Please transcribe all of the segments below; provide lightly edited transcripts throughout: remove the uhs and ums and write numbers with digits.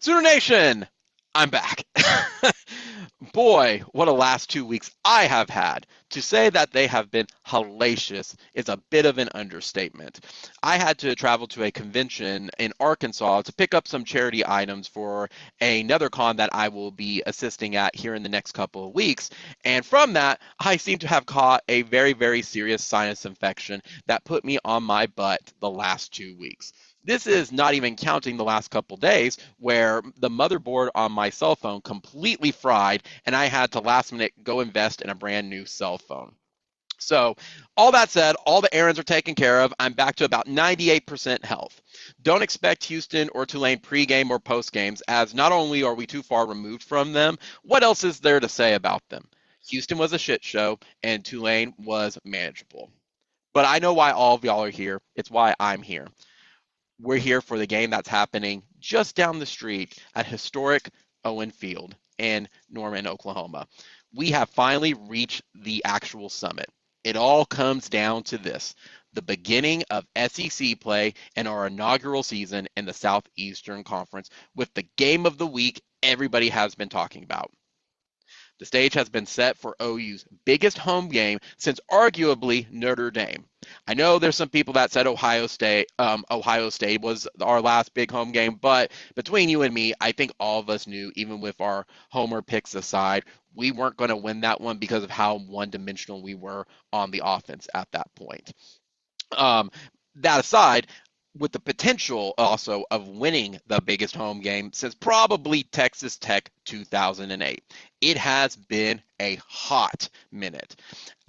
Sooner Nation, I'm back. Boy, what a last 2 weeks I have had. To say that they have been hellacious is a bit of an understatement. I had to travel to a convention in Arkansas to pick up some charity items for another con that I will be assisting at here in the next couple of weeks. And from that, I seem to have caught a very, very serious sinus infection that put me on my butt the last 2 weeks. This is not even counting the last couple days where the motherboard on my cell phone completely fried and I had to last minute go invest in a brand new cell phone. So, all that said, all the errands are taken care of. I'm back to about 98% health. Don't expect Houston or Tulane pregame or postgames, as not only are we too far removed from them, what else is there to say about them? Houston was a shit show, and Tulane was manageable. But I know why all of y'all are here. It's why I'm here. We're here for the game that's happening just down the street at historic Owen Field in Norman, Oklahoma. We have finally reached the actual summit. It all comes down to this: the beginning of SEC play and our inaugural season in the Southeastern Conference with the game of the week everybody has been talking about. The stage has been set for OU's biggest home game since arguably Notre Dame. I know there's some people that said Ohio State. Ohio State was our last big home game, but between you and me, I think all of us knew, even with our homer picks aside, we weren't going to win that one because of how one-dimensional we were on the offense at that point. Um, that aside, with the potential also of winning the biggest home game since probably Texas Tech 2008. It has been a hot minute.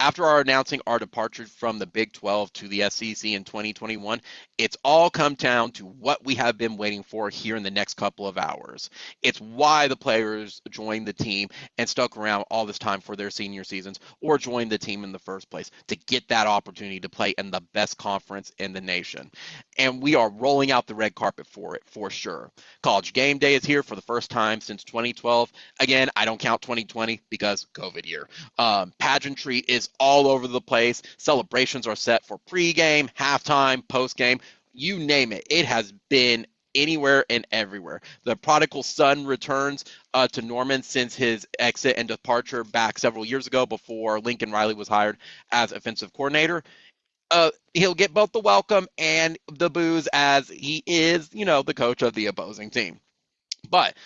After our announcing our departure from the Big 12 to the SEC in 2021, it's all come down to what we have been waiting for here in the next couple of hours. It's why the players joined the team and stuck around all this time for their senior seasons or joined the team in the first place to get that opportunity to play in the best conference in the nation. And we are rolling out the red carpet for it for sure. College game day is here for the first time since 2012. Again, I don't count 2020 because COVID year. Pageantry is all over the place. Celebrations are set for pregame, halftime, postgame, you name it. It has been anywhere and everywhere. The prodigal son returns to Norman since his exit and departure back several years ago before Lincoln Riley was hired as offensive coordinator. He'll get both the welcome and the booze as he is, the coach of the opposing team. But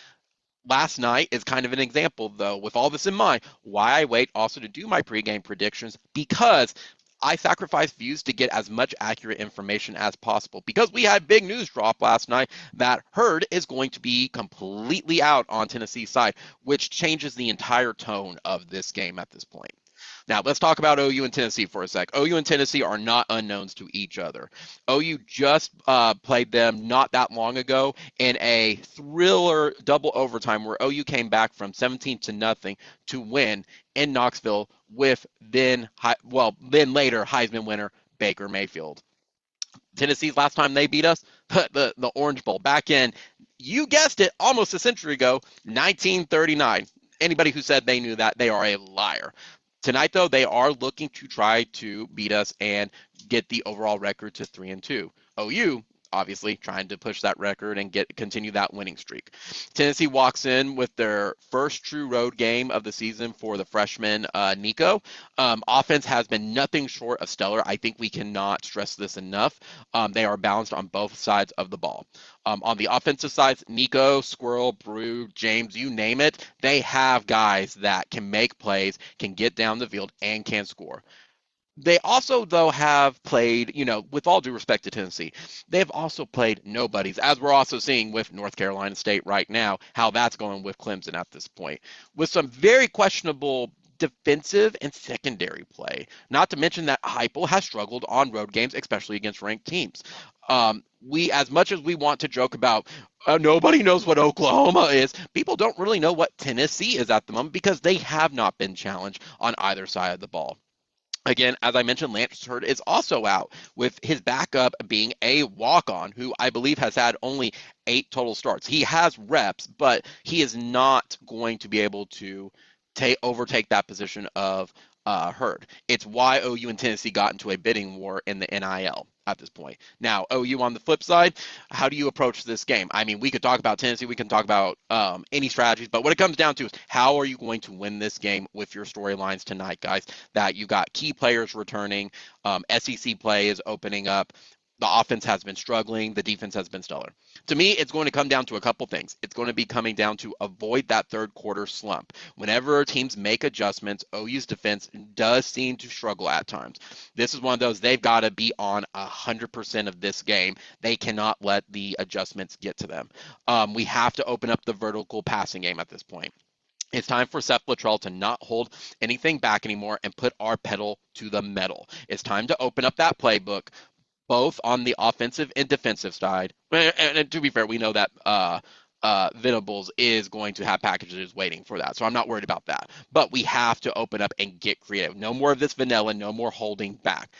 last night is kind of an example, though, with all this in mind, why I wait also to do my pregame predictions, because I sacrifice views to get as much accurate information as possible. Because we had big news drop last night that Hurd is going to be completely out on Tennessee's side, which changes the entire tone of this game at this point. Now, let's talk about OU and Tennessee for a sec. OU and Tennessee are not unknowns to each other. OU just played them not that long ago in a thriller double overtime where OU came back from 17 to nothing to win in Knoxville with then later Heisman winner Baker Mayfield. Tennessee's last time they beat us, the Orange Bowl, back in, you guessed it, almost a century ago, 1939. Anybody who said they knew that, they are a liar. Tonight, though, they are looking to try to beat us and get the overall record to 3-2. OU, obviously, trying to push that record and continue that winning streak. Tennessee walks in with their first true road game of the season for the freshman Nico. Offense has been nothing short of stellar. I think we cannot stress this enough. They are balanced on both sides of the ball. On the offensive side, Nico, Squirrel, Brew, James, you name it, they have guys that can make plays, can get down the field, and can score. They also, though, have played, with all due respect to Tennessee, they've also played nobodies, as we're also seeing with North Carolina State right now, how that's going with Clemson at this point, with some very questionable defensive and secondary play. Not to mention that Heupel has struggled on road games, especially against ranked teams. As much as we want to joke about nobody knows what Oklahoma is, people don't really know what Tennessee is at the moment because they have not been challenged on either side of the ball. Again, as I mentioned, Lance Hurd is also out, with his backup being a walk-on who I believe has had only 8 total starts. He has reps, but he is not going to be able to overtake that position of Hurd. It's why OU and Tennessee got into a bidding war in the NIL. at this point. Now, OU on the flip side, how do you approach this game? I mean, we could talk about Tennessee, we can talk about any strategies, but what it comes down to is how are you going to win this game with your storylines tonight, guys? That you got key players returning, SEC play is opening up. The offense has been struggling. The defense has been stellar. To me, it's going to come down to a couple things. It's going to be coming down to avoid that third quarter slump. Whenever teams make adjustments, OU's defense does seem to struggle at times. This is one of those they've got to be on 100% of this game. They cannot let the adjustments get to them. We have to open up the vertical passing game at this point. It's time for Seth Luttrell to not hold anything back anymore and put our pedal to the metal. It's time to open up that playbook, both on the offensive and defensive side. And to be fair, we know that Venables is going to have packages waiting for that, so I'm not worried about that. But we have to open up and get creative. No more of this vanilla, no more holding back.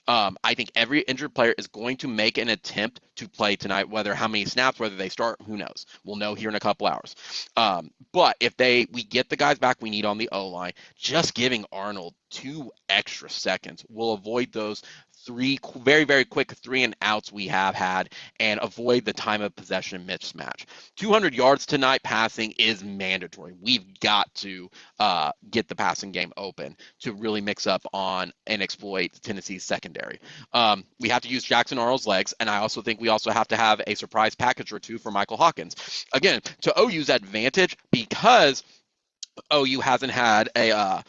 I think every injured player is going to make an attempt to play tonight, whether how many snaps, whether they start, who knows. We'll know here in a couple hours. But if we get the guys back we need on the O-line, just giving Arnold 2 extra seconds will avoid those very, very quick 3 and outs we have had and avoid the time of possession mismatch. 200 yards tonight passing is mandatory. We've got to get the passing game open to really mix up on and exploit Tennessee's secondary. We have to use Jackson Arnold's legs, and I also think we also have to have a surprise package or two for Michael Hawkins. Again, to OU's advantage, because OU hasn't had a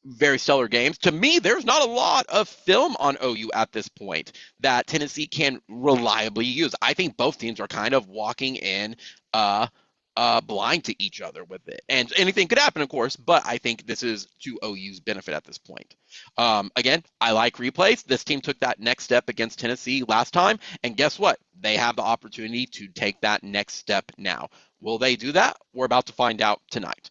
very stellar games. To me, there's not a lot of film on OU at this point that Tennessee can reliably use. I think both teams are kind of walking in blind to each other with it. And anything could happen, of course, but I think this is to OU's benefit at this point. Again, I like replays. This team took that next step against Tennessee last time, and guess what? They have the opportunity to take that next step now. Will they do that? We're about to find out tonight.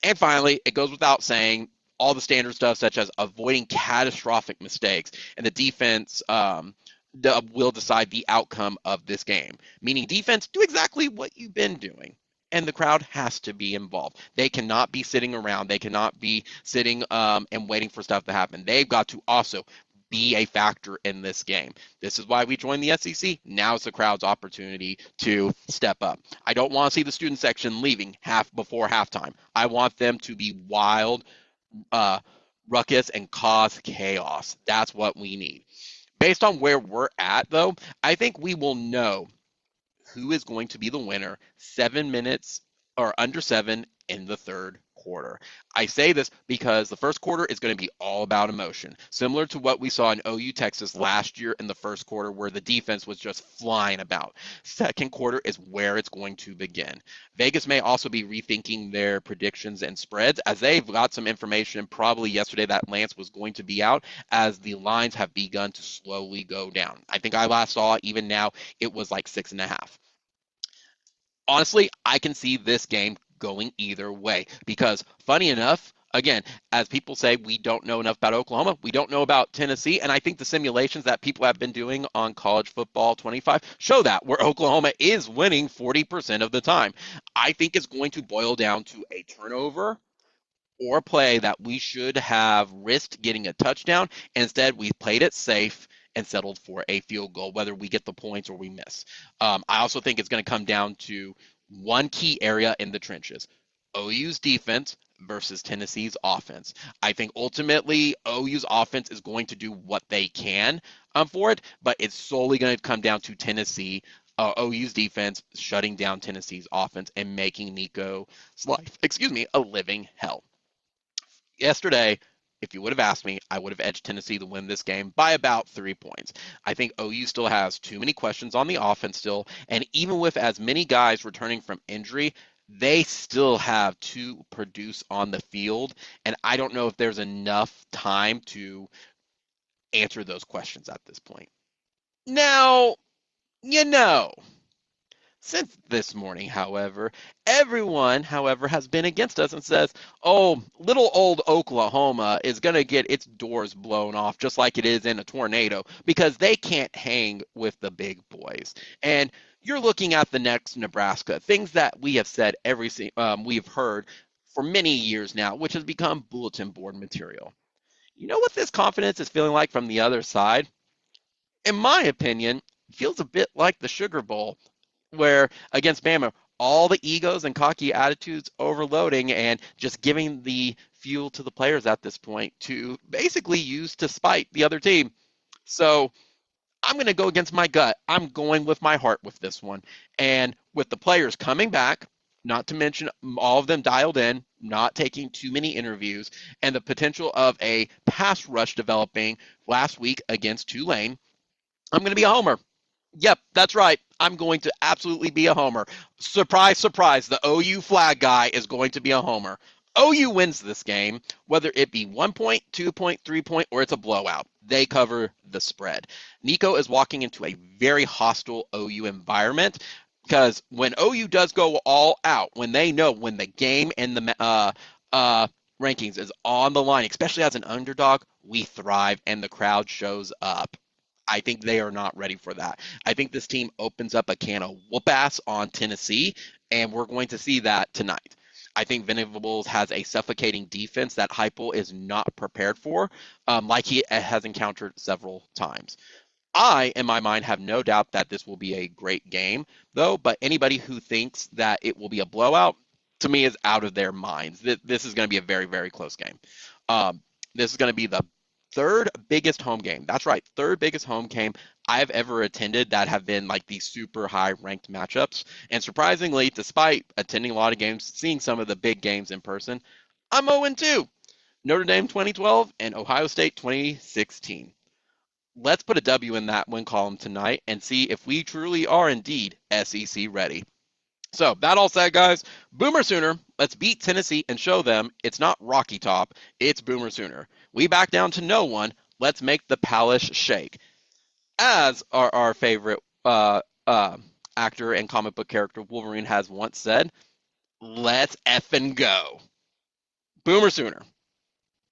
And finally, it goes without saying, all the standard stuff such as avoiding catastrophic mistakes, and the defense will decide the outcome of this game. Meaning defense, do exactly what you've been doing. And the crowd has to be involved. They cannot be sitting around. They cannot be sitting and waiting for stuff to happen. They've got to also be a factor in this game. This is why we joined the SEC. Now is the crowd's opportunity to step up. I don't want to see the student section leaving before halftime. I want them to be wild, ruckus, and cause chaos. That's what we need. Based on where we're at, though, I think we will know who is going to be the winner 7 minutes or under 7 in the third quarter. I say this because the first quarter is going to be all about emotion, similar to what we saw in OU Texas last year in the first quarter, where the defense was just flying about. Second quarter is where it's going to begin. Vegas may also be rethinking their predictions and spreads, as they've got some information probably yesterday that Lance was going to be out, as the lines have begun to slowly go down. I think I last saw, even now, it was like 6.5. Honestly, I can see this game going either way, because funny enough, again, as people say, we don't know enough about Oklahoma. We don't know about Tennessee. And I think the simulations that people have been doing on College Football 25 show that, where Oklahoma is winning 40% of the time. I think it's going to boil down to a turnover or play that we should have risked getting a touchdown. Instead, we played it safe and settled for a field goal, whether we get the points or we miss. I also think it's going to come down to one key area in the trenches: OU's defense versus Tennessee's offense. I think ultimately OU's offense is going to do what they can for it, but it's solely going to come down to OU's defense shutting down Tennessee's offense and making Nico's life, a living hell. Yesterday, if you would have asked me, I would have edged Tennessee to win this game by about 3 points. I think OU still has too many questions on the offense still, and even with as many guys returning from injury, they still have to produce on the field, and I don't know if there's enough time to answer those questions at this point. Now, since this morning, however, everyone, has been against us and says, oh, little old Oklahoma is going to get its doors blown off just like it is in a tornado because they can't hang with the big boys. And you're looking at the next Nebraska, things that we have said we've heard for many years now, which has become bulletin board material. You know what this confidence is feeling like from the other side? in my opinion, feels a bit like the Sugar Bowl, where against Bama, all the egos and cocky attitudes overloading and just giving the fuel to the players at this point to basically use to spite the other team. So I'm going to go against my gut. I'm going with my heart with this one. And with the players coming back, not to mention all of them dialed in, not taking too many interviews, and the potential of a pass rush developing last week against Tulane, I'm going to be a homer. Yep, that's right. I'm going to absolutely be a homer. Surprise, surprise, the OU flag guy is going to be a homer. OU wins this game, whether it be 1 point, 2 point, 3 point, or it's a blowout. They cover the spread. Nico is walking into a very hostile OU environment because when OU does go all out, when they know when the game and the uh, rankings is on the line, especially as an underdog, we thrive and the crowd shows up. I think they are not ready for that. I think this team opens up a can of whoop ass on Tennessee, and we're going to see that tonight. I think Venables has a suffocating defense that Heupel is not prepared for, like he has encountered several times. I, in my mind, have no doubt that this will be a great game, though. But anybody who thinks that it will be a blowout, to me, is out of their minds. This is going to be a very, very close game. This is going to be the third biggest home game. That's right, third biggest home game I've ever attended that have been like these super high ranked matchups. And surprisingly, despite attending a lot of games, seeing some of the big games in person, I'm 0-2. Notre Dame 2012 and Ohio State 2016. Let's put a W in that win column tonight and see if we truly are indeed SEC ready. So, that all said, guys, Boomer Sooner, let's beat Tennessee and show them it's not Rocky Top, it's Boomer Sooner. We back down to no one. Let's make the palace shake. As our favorite actor and comic book character Wolverine has once said, let's effing go. Boomer Sooner.